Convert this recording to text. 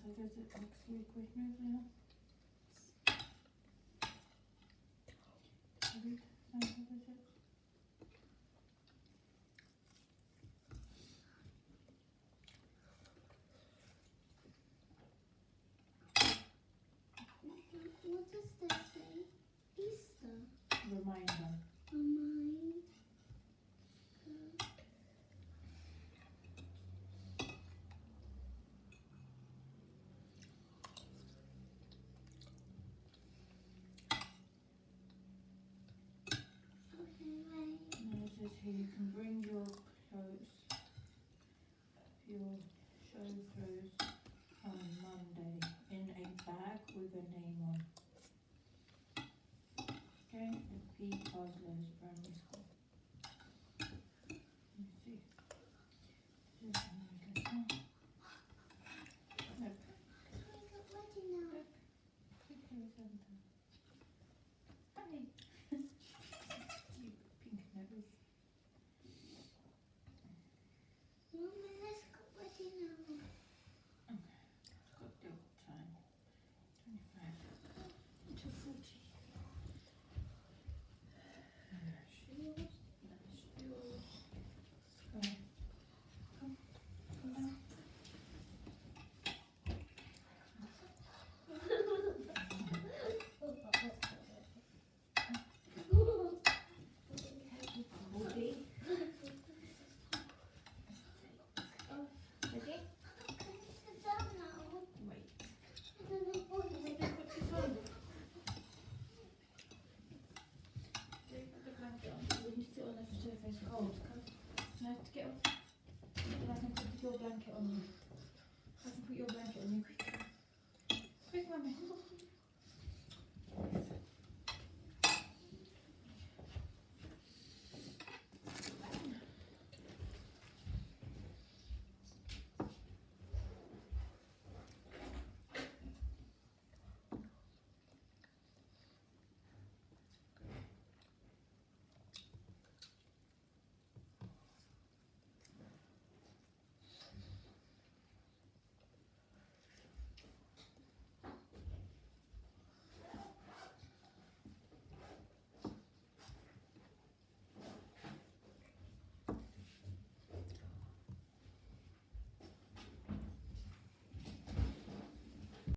Santa visit next week with me now. Read Santa visit. What does this say? Easter. Reminder. Remind. Okay, wait. And it says here you can bring your clothes, your show clothes on Monday in a bag with a name on. Okay, at P. Osler's Primary School. Let me see. This is the newsletter. Look, I got ready now. look here, Santa. Hi. You pink nose. Mummy, let's go ready now. Okay, it's got the old time. 25 to 40. Shields, nice shields. Come on. Come down. Booty. Ready? Can you sit down now? Wait. I don't know what Put this on. Put the blanket on. When you sit on the surface cold. Come. No, to get off. I can put your blanket on you. I can put your blanket on you quick. Quick, Mummy.